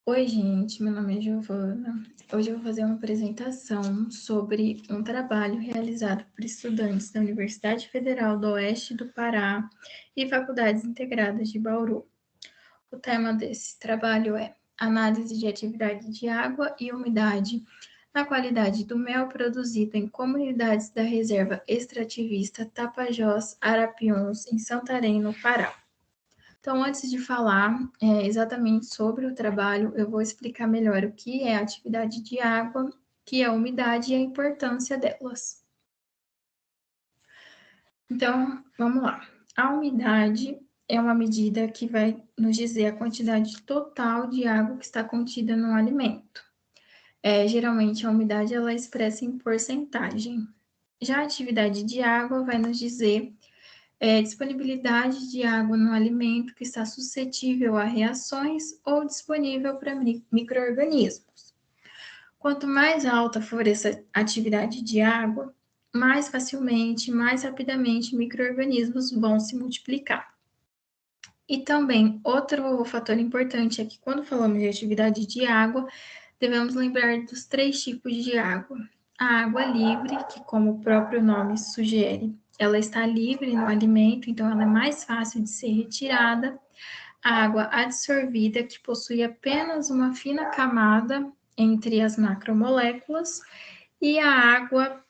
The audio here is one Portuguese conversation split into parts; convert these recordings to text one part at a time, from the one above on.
Oi, gente, meu nome é Giovana. Hoje eu vou fazer uma apresentação sobre um trabalho realizado por estudantes da Universidade Federal do Oeste do Pará e Faculdades Integradas de Bauru. O tema desse trabalho é Análise de atividade de água e umidade na qualidade do mel produzido em comunidades da Reserva Extrativista Tapajós Arapiuns, em Santarém, no Pará. Então, antes de falar exatamente sobre o trabalho, eu vou explicar melhor o que é a atividade de água, o que é a umidade e a importância delas. Então, vamos lá. A umidade é uma medida que vai nos dizer a quantidade total de água que está contida no alimento. Geralmente, a umidade ela é expressa em porcentagem. Já a atividade de água vai nos dizer disponibilidade de água no alimento que está suscetível a reações ou disponível para micro-organismos. Quanto mais alta for essa atividade de água, mais facilmente, mais rapidamente micro-organismos vão se multiplicar. E também, outro fator importante é que quando falamos de atividade de água, devemos lembrar dos 3 tipos de água. A água livre, que como o próprio nome sugere, ela está livre no alimento, então ela é mais fácil de ser retirada. A água absorvida, que possui apenas uma fina camada entre as macromoléculas. E a água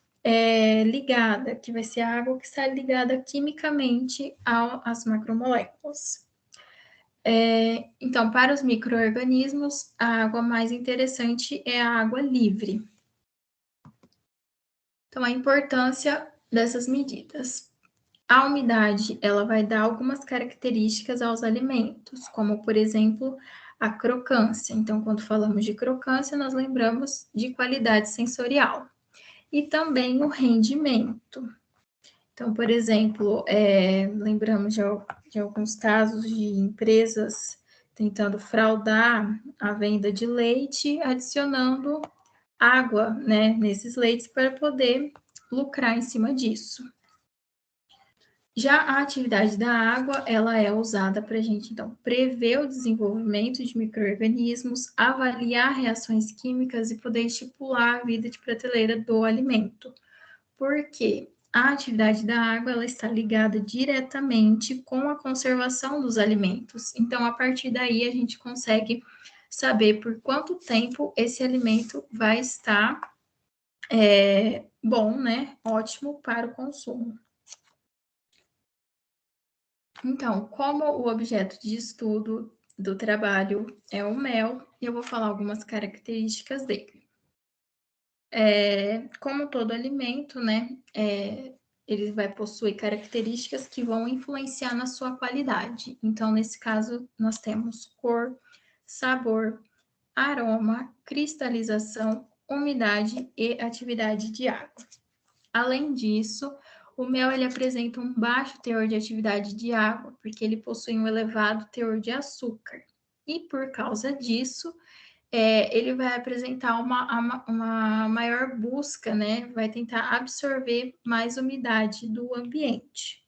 ligada, que vai ser a água que está ligada quimicamente às macromoléculas. Então, para os micro-organismos, a água mais interessante é a água livre. Então, a importância dessas medidas. A umidade, ela vai dar algumas características aos alimentos, como, por exemplo, a crocância. Então, quando falamos de crocância, nós lembramos de qualidade sensorial. E também o rendimento. Então, por exemplo, lembramos de alguns casos de empresas tentando fraudar a venda de leite, adicionando água, né, nesses leites para poder lucrar em cima disso. Já a atividade da água, ela é usada para a gente, então, prever o desenvolvimento de micro-organismos, avaliar reações químicas e poder estipular a vida de prateleira do alimento. Por quê? A atividade da água ela está ligada diretamente com a conservação dos alimentos. Então, a partir daí, a gente consegue saber por quanto tempo esse alimento vai estar bom, né? Ótimo para o consumo. Então, como o objeto de estudo do trabalho é o mel, eu vou falar algumas características dele. Como todo alimento, né? Ele vai possuir características que vão influenciar na sua qualidade. Então, nesse caso, nós temos cor, sabor, aroma, cristalização, umidade e atividade de água. Além disso, o mel ele apresenta um baixo teor de atividade de água, porque ele possui um elevado teor de açúcar. E por causa disso, ele vai apresentar uma maior busca, né? Vai tentar absorver mais umidade do ambiente.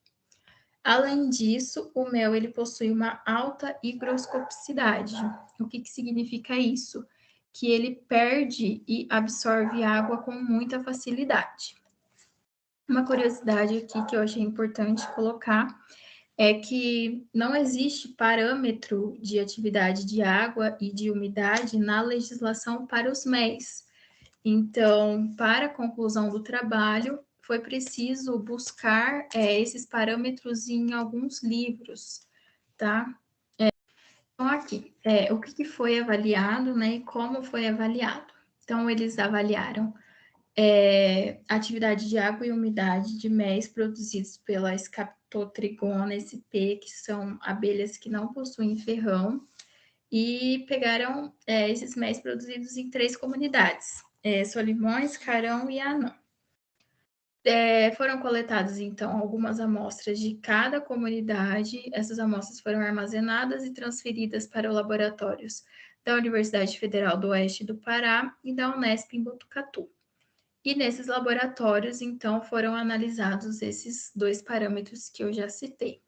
Além disso, o mel ele possui uma alta higroscopicidade. O que significa isso? Que ele perde e absorve água com muita facilidade. Uma curiosidade aqui que eu achei importante colocar é que não existe parâmetro de atividade de água e de umidade na legislação para os MEs. Então, para a conclusão do trabalho, foi preciso buscar esses parâmetros em alguns livros, tá? Então, aqui, o que foi avaliado, né, e como foi avaliado. Então, eles avaliaram atividade de água e umidade de méis produzidos pela Scaptotrigona sp, que são abelhas que não possuem ferrão, e pegaram esses méis produzidos em 3 comunidades, Solimões, Carão e Anã. Foram coletadas, então, algumas amostras de cada comunidade. Essas amostras foram armazenadas e transferidas para laboratórios da Universidade Federal do Oeste do Pará e da Unesp em Botucatu. E nesses laboratórios, então, foram analisados esses 2 parâmetros que eu já citei.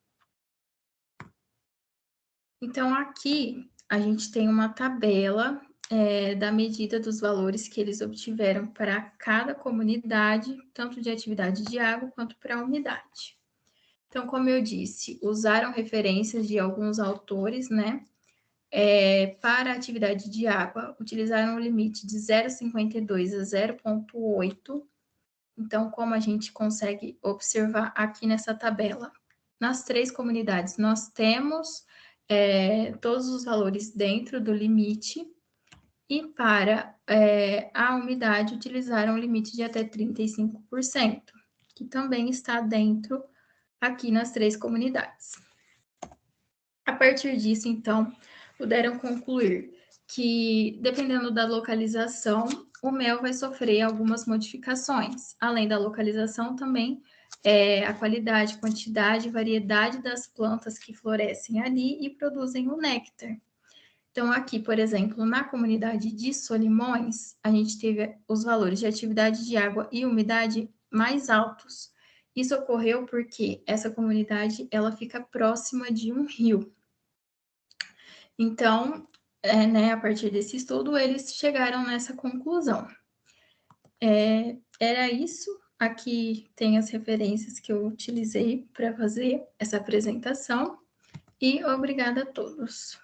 Então, aqui, a gente tem uma tabela da medida dos valores que eles obtiveram para cada comunidade, tanto de atividade de água quanto para a umidade. Então, como eu disse, usaram referências de alguns autores, né? Para a atividade de água, utilizaram o limite de 0,52 a 0,8. Então, como a gente consegue observar aqui nessa tabela? Nas 3 comunidades, nós temos todos os valores dentro do limite, e para a umidade, utilizaram um limite de até 35%, que também está dentro aqui nas 3 comunidades. A partir disso, então, puderam concluir que, dependendo da localização, o mel vai sofrer algumas modificações. Além da localização, também a qualidade, quantidade e variedade das plantas que florescem ali e produzem o néctar. Então, aqui, por exemplo, na comunidade de Solimões, a gente teve os valores de atividade de água e umidade mais altos. Isso ocorreu porque essa comunidade ela fica próxima de um rio. Então, né, a partir desse estudo, eles chegaram nessa conclusão. Era isso. Aqui tem as referências que eu utilizei para fazer essa apresentação. E obrigada a todos.